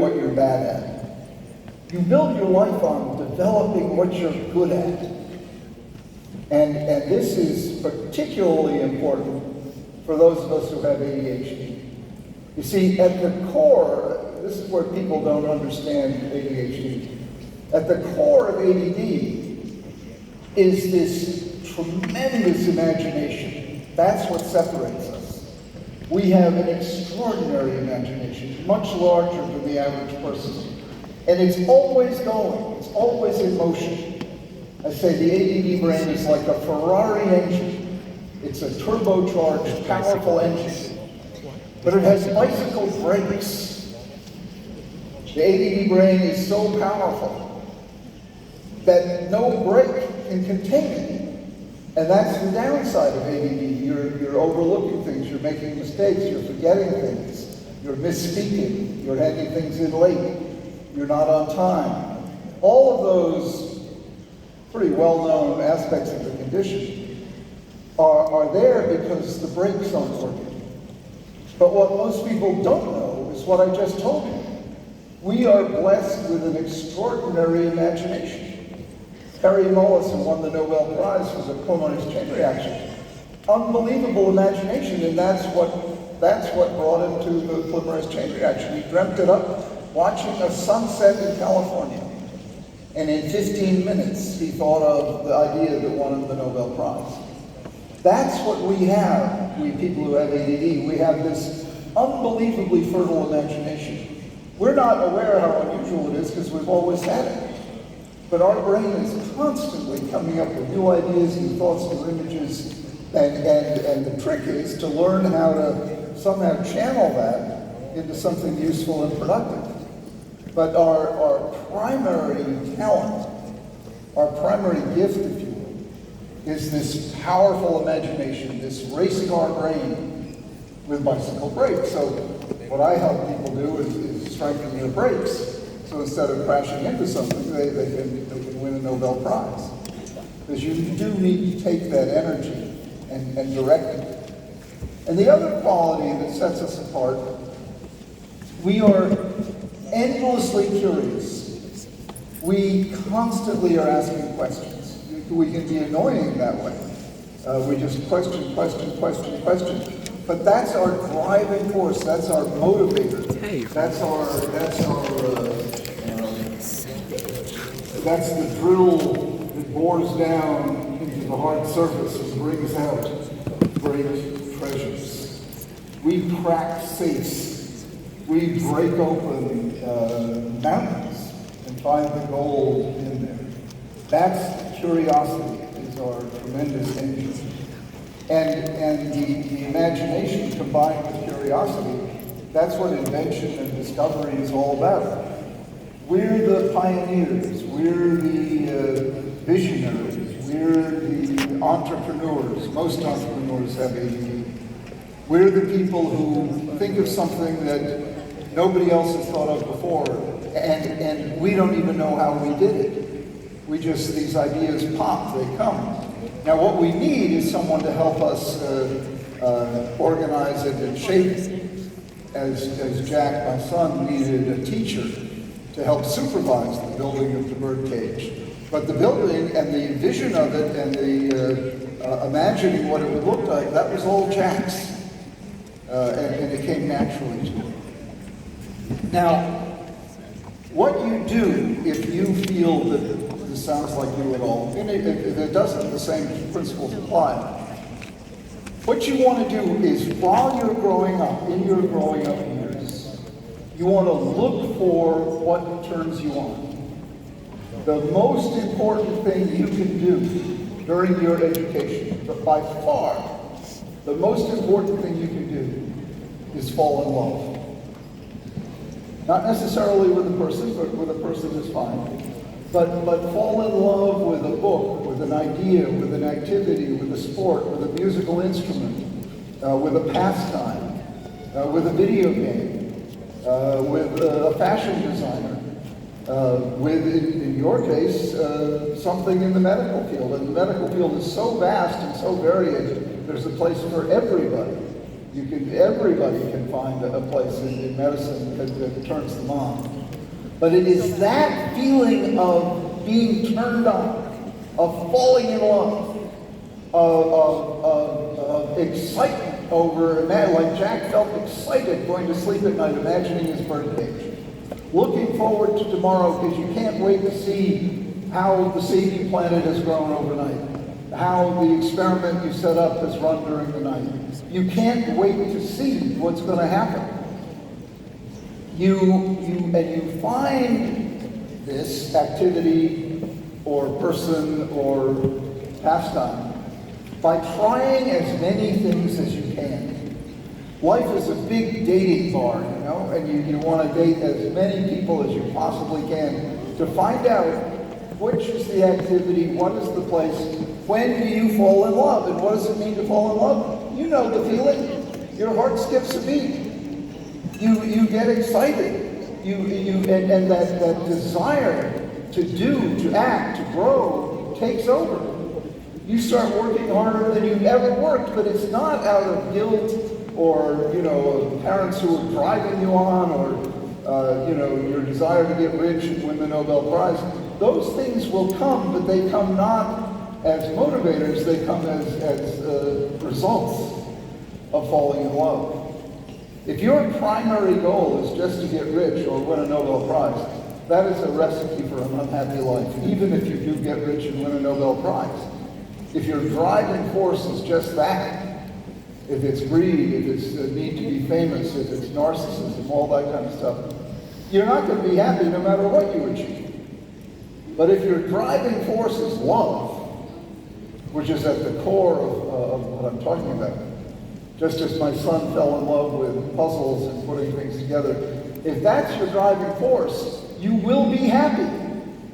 what you're bad at. You build your life on developing what you're good at. And this is particularly important for those of us who have ADHD. You see, at the core, this is where people don't understand ADHD. At the core of ADD is this tremendous imagination. That's what separates us. We have an extraordinary imagination, much larger than the average person. And it's always going, it's always in motion. I say the ADD brain is like a Ferrari engine. It's a turbocharged, powerful engine. But it has bicycle brakes. The ADD brain is so powerful that no brake can contain it. And that's the downside of ADD. You're overlooking things, you're making mistakes, you're forgetting things, you're misspeaking, you're handing things in late, you're not on time. All of those pretty well-known aspects of the condition are there because the brakes aren't working. But what most people don't know is what I just told you. We are blessed with an extraordinary imagination. Perry Mollison won the Nobel Prize for the polymerase chain reaction. Unbelievable imagination, and that's what brought him to the polymerase chain reaction. He dreamt it up watching a sunset in California. And in 15 minutes, he thought of the idea that won him the Nobel Prize. That's what we have, we people who have ADD. We have this unbelievably fertile imagination. We're not aware how unusual it is because we've always had it. But our brain is constantly coming up with new ideas, new thoughts, new images, and the trick is to learn how to somehow channel that into something useful and productive. But our primary talent, our primary gift, if you will, is this powerful imagination, this race car brain with bicycle brakes. So what I help people do is strengthen their brakes. So instead of crashing into something, they can win a Nobel Prize. Because you do need to take that energy and direct it. And the other quality that sets us apart, we are endlessly curious. We constantly are asking questions. We can be annoying that way. We just question. But that's our driving force. That's our motivator. That's the drill that bores down into the hard surface and brings out great treasures. We crack safes. We break open mountains and find the gold in there. That's curiosity, is our tremendous engine. And the imagination combined with curiosity, that's what invention and discovery is all about. We're the pioneers, we're the visionaries, we're the entrepreneurs. Most entrepreneurs have ADD. We're the people who think of something that nobody else has thought of before, and we don't even know how we did it. These ideas pop, they come. Now what we need is someone to help us organize it and shape it. As Jack, my son, needed a teacher to help supervise the building of the birdcage. But the building and the vision of it and the imagining what it would look like, that was all Jack's. And it came naturally to him. Now, what you do if you feel that this sounds like you at all, and if it doesn't, the same principles apply. What you want to do is, while you're growing up, in your growing up years, you want to look for what turns you on. The most important thing you can do during your education, but by far, the most important thing you can do is fall in love. Not necessarily with a person, but with a person is fine. But fall in love with a book, with an idea, with an activity, with a sport, with a musical instrument, with a pastime, with a video game, with a fashion designer, with, in your case, something in the medical field. And the medical field is so vast and so varied, there's a place for everybody. Everybody can find a place in medicine that turns them on. But it is that feeling of being turned on, of falling in love, of excitement over, like Jack felt excited going to sleep at night, imagining his birdcage. Looking forward to tomorrow because you can't wait to see how the seed you planted has grown overnight, how the experiment you set up has run during the night. You can't wait to see what's going to happen. You find this activity or person or pastime by trying as many things as you can. Life is a big dating bar, and you want to date as many people as you possibly can to find out which is the activity, what is the place, when do you fall in love, and what does it mean to fall in love? You know the feeling. Your heart skips a beat. You get excited. And that desire to do, to act, to grow takes over. You start working harder than you've ever worked, but it's not out of guilt or parents who are driving you on, or your desire to get rich and win the Nobel Prize. Those things will come, but they come not as motivators, they come as results of falling in love. If your primary goal is just to get rich or win a Nobel Prize, that is a recipe for an unhappy life, even if you do get rich and win a Nobel Prize. If your driving force is just that, if it's greed, if it's the need to be famous, if it's narcissism, all that kind of stuff, you're not going to be happy no matter what you achieve. But if your driving force is love, which is at the core of what I'm talking about, just as my son fell in love with puzzles and putting things together, if that's your driving force, you will be happy.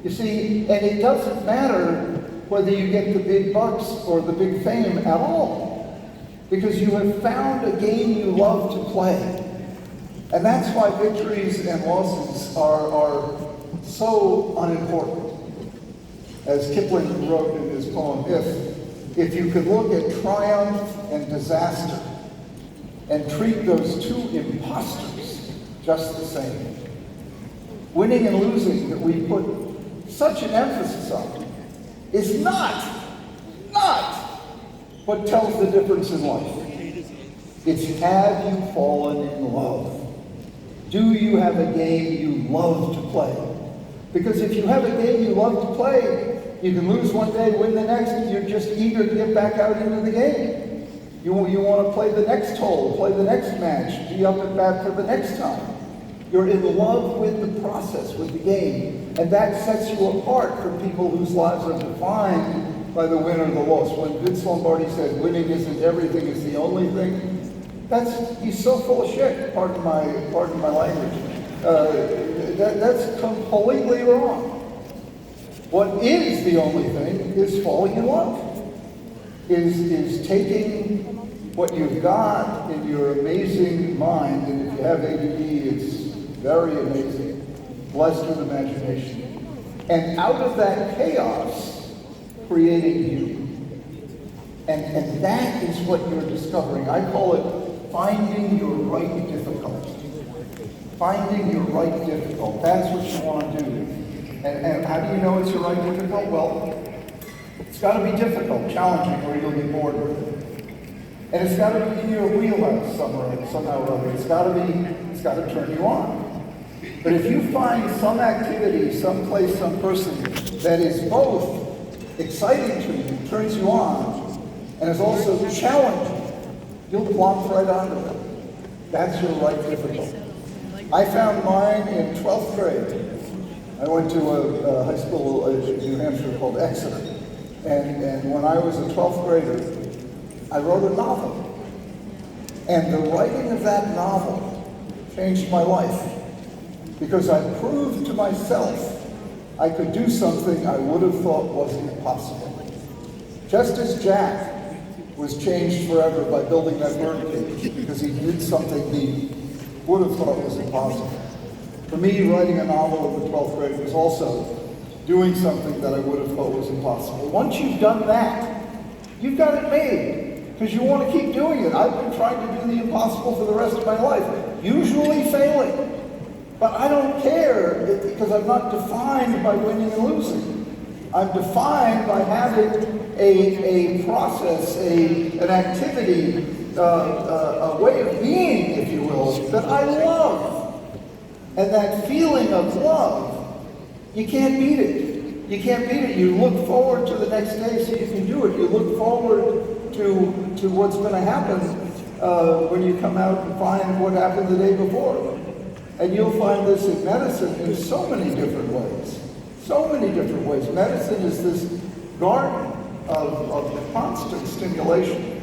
You see, and it doesn't matter whether you get the big bucks or the big fame at all, because you have found a game you love to play. And that's why victories and losses are so unimportant. As Kipling wrote in his poem, if you could look at triumph and disaster and treat those two imposters just the same, winning and losing that we put such an emphasis on is not what tells the difference in life. It's, have you fallen in love? Do you have a game you love to play? Because if you have a game you love to play, you can lose one day, win the next, you're just eager to get back out into the game. You want to play the next hole, play the next match, be up and back for the next time. You're in love with the process, with the game. And that sets you apart from people whose lives are defined by the win or the loss. When Vince Lombardi said winning isn't everything, it's the only thing, he's so full of shit, pardon my language. That's completely wrong. What is the only thing is falling in love, is taking what you've got in your amazing mind, and if you have ADD, it's very amazing, blessed with imagination, and out of that chaos, creating you. And that is what you're discovering. I call it finding your right difficult. Finding your right difficult. That's what you want to do. And how do you know it's your right difficult? Well, it's got to be difficult, challenging, or you'll get bored with it. And it's got to be in your wheelhouse somehow or other. It's got to turn you on. But if you find some activity, some place, some person that is both exciting to you, turns you on, and is also challenging, you'll plonk right onto it. That's your right difficult. I found mine in 12th grade. I went to a high school in New Hampshire called Exeter. And when I was a 12th grader, I wrote a novel. And the writing of that novel changed my life. Because I proved to myself I could do something I would have thought was impossible. Just as Jack was changed forever by building that birdcage, because he did something he would have thought was impossible. For me, writing a novel in the 12th grade was also doing something that I would have thought was impossible. Once you've done that, you've got it made. because you want to keep doing it. I've been trying to do the impossible for the rest of my life, usually failing. But I don't care because I'm not defined by winning and losing. I'm defined by having a process, an activity, a way of being, if you will, that I love. And that feeling of love, you can't beat it. You can't beat it. You look forward to the next day so you can do it. You look forward to what's going to happen when you come out and find what happened the day before. And you'll find this in medicine in so many different ways. So many different ways. Medicine is this garden of constant stimulation.